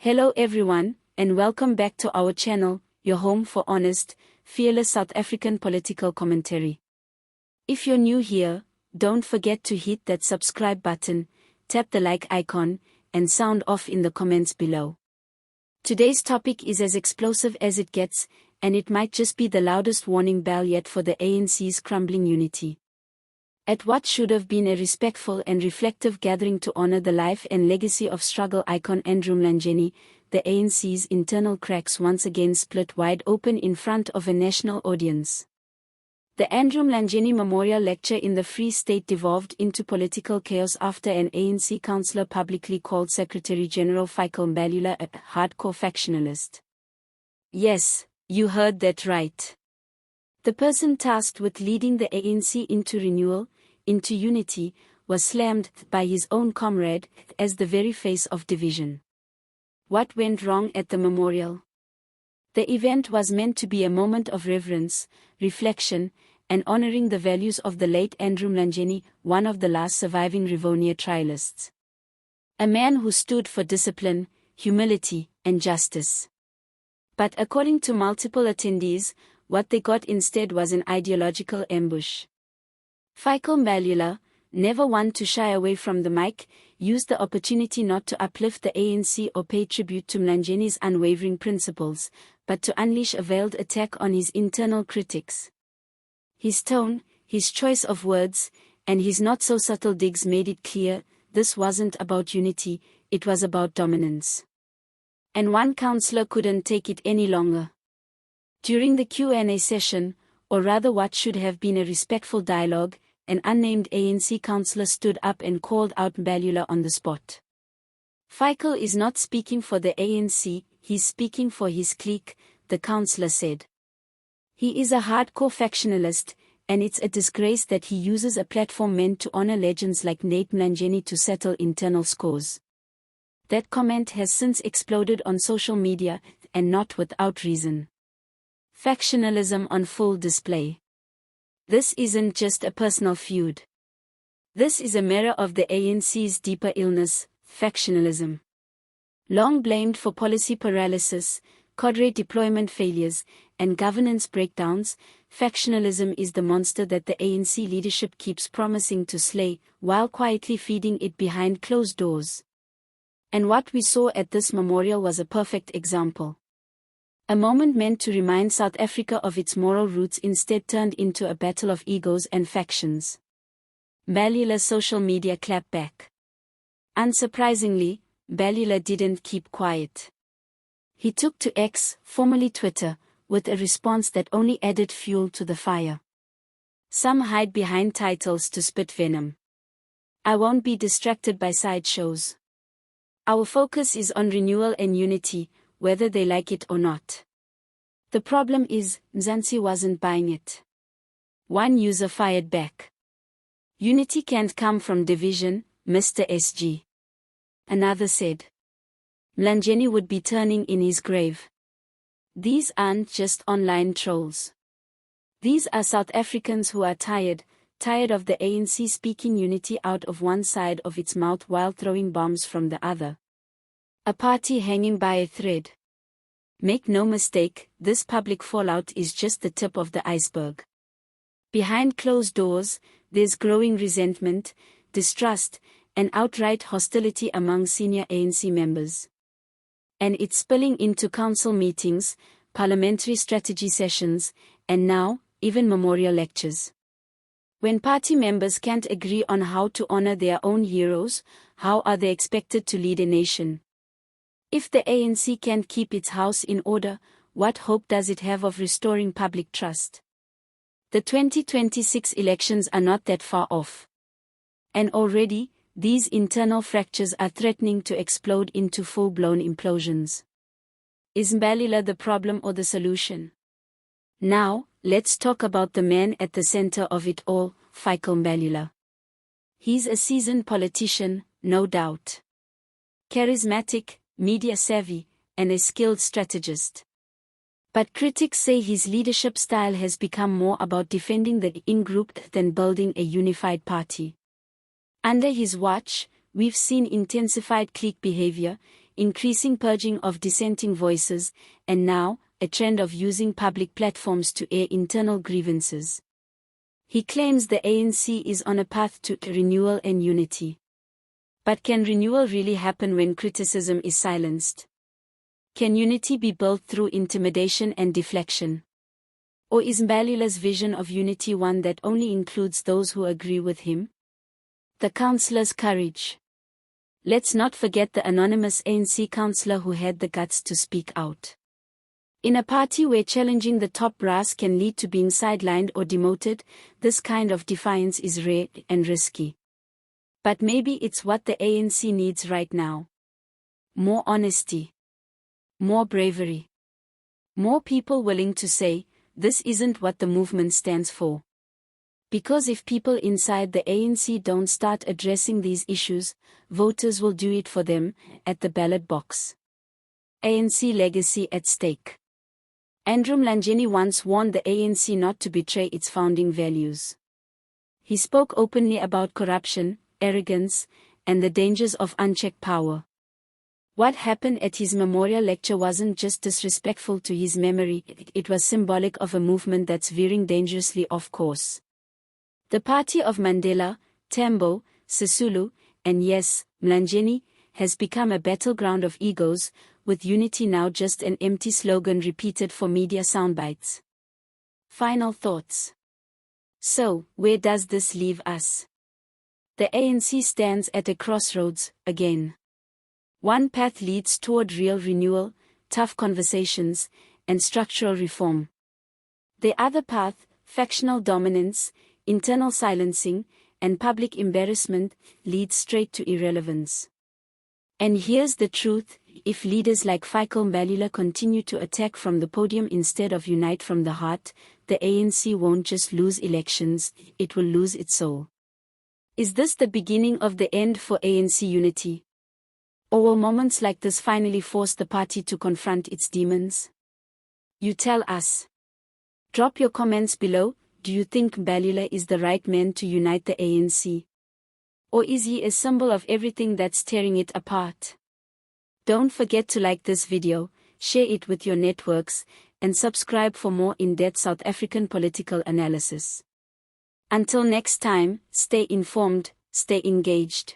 Hello everyone, and welcome back to our channel, your home for honest, fearless South African political commentary. If you're new here, don't forget to hit that subscribe button, tap the like icon, and sound off in the comments below. Today's topic is as explosive as it gets, and it might just be the loudest warning bell yet for the ANC's crumbling unity. At what should have been a respectful and reflective gathering to honor the life and legacy of struggle icon Andrew Mlangeni, the ANC's internal cracks once again split wide open in front of a national audience. The Andrew Mlangeni Memorial Lecture in the Free State devolved into political chaos after an ANC councillor publicly called Secretary-General Fikile Mbalula a hardcore factionalist. Yes, you heard that right. The person tasked with leading the ANC into renewal, into unity, was slammed by his own comrade as the very face of division. What went wrong at the memorial? The event was meant to be a moment of reverence, reflection, and honoring the values of the late Andrew Mlangeni, one of the last surviving Rivonia trialists. A man who stood for discipline, humility, and justice. But according to multiple attendees, what they got instead was an ideological ambush. Fikile Mbalula, never one to shy away from the mic, used the opportunity not to uplift the ANC or pay tribute to Mlangeni's unwavering principles, but to unleash a veiled attack on his internal critics. His tone, his choice of words, and his not-so-subtle digs made it clear, this wasn't about unity, it was about dominance. And one councillor couldn't take it any longer. During the Q&A session, or rather what should have been a respectful dialogue, an unnamed ANC councillor stood up and called out Mbalula on the spot. Fikile is not speaking for the ANC, he's speaking for his clique, the councillor said. He is a hardcore factionalist, and it's a disgrace that he uses a platform meant to honor legends like Nate Mlangeni to settle internal scores. That comment has since exploded on social media, and not without reason. Factionalism on full display. This isn't just a personal feud. This is a mirror of the ANC's deeper illness, factionalism. Long blamed for policy paralysis, cadre deployment failures, and governance breakdowns, factionalism is the monster that the ANC leadership keeps promising to slay, while quietly feeding it behind closed doors. And what we saw at this memorial was a perfect example. A moment meant to remind South Africa of its moral roots instead turned into a battle of egos and factions. Mbalula's social media clapped back. Unsurprisingly, Mbalula didn't keep quiet. He took to X, formerly Twitter, with a response that only added fuel to the fire. Some hide behind titles to spit venom. I won't be distracted by sideshows. Our focus is on renewal and unity, whether they like it or not. The problem is, Mzansi wasn't buying it. One user fired back. Unity can't come from division, Mr. SG. Another said. Mlangeni would be turning in his grave. These aren't just online trolls. These are South Africans who are tired of the ANC speaking unity out of one side of its mouth while throwing bombs from the other. A party hanging by a thread. Make no mistake, this public fallout is just the tip of the iceberg. Behind closed doors, there's growing resentment, distrust, and outright hostility among senior ANC members. And it's spilling into council meetings, parliamentary strategy sessions, and now, even memorial lectures. When party members can't agree on how to honor their own heroes, how are they expected to lead a nation? If the ANC can't keep its house in order, what hope does it have of restoring public trust? The 2026 elections are not that far off. And already, these internal fractures are threatening to explode into full-blown implosions. Is Mbalula the problem or the solution? Now, let's talk about the man at the center of it all, Fikile Mbalula. He's a seasoned politician, no doubt. Charismatic, media-savvy, and a skilled strategist. But critics say his leadership style has become more about defending the in-group than building a unified party. Under his watch, we've seen intensified clique behavior, increasing purging of dissenting voices, and now, a trend of using public platforms to air internal grievances. He claims the ANC is on a path to renewal and unity. But can renewal really happen when criticism is silenced? Can unity be built through intimidation and deflection? Or is Mbalula's vision of unity one that only includes those who agree with him? The councillor's courage. Let's not forget the anonymous ANC councillor who had the guts to speak out. In a party where challenging the top brass can lead to being sidelined or demoted, this kind of defiance is rare and risky. But maybe it's what the ANC needs right now. More honesty. More bravery. More people willing to say, this isn't what the movement stands for. Because if people inside the ANC don't start addressing these issues, voters will do it for them, at the ballot box. ANC legacy at stake. Andrew Mlangeni once warned the ANC not to betray its founding values. He spoke openly about corruption, arrogance, and the dangers of unchecked power. What happened at his memorial lecture wasn't just disrespectful to his memory, it was symbolic of a movement that's veering dangerously off course. The party of Mandela, Tambo, Sisulu, and yes, Mlangeni, has become a battleground of egos, with unity now just an empty slogan repeated for media soundbites. Final thoughts. So, where does this leave us? The ANC stands at a crossroads, again. One path leads toward real renewal, tough conversations, and structural reform. The other path, factional dominance, internal silencing, and public embarrassment, leads straight to irrelevance. And here's the truth, if leaders like Fikile Mbalula continue to attack from the podium instead of unite from the heart, the ANC won't just lose elections, it will lose its soul. Is this the beginning of the end for ANC unity? Or will moments like this finally force the party to confront its demons? You tell us. Drop your comments below. Do you think Mbalula is the right man to unite the ANC? Or is he a symbol of everything that's tearing it apart? Don't forget to like this video, share it with your networks, and subscribe for more in-depth South African political analysis. Until next time, stay informed, stay engaged.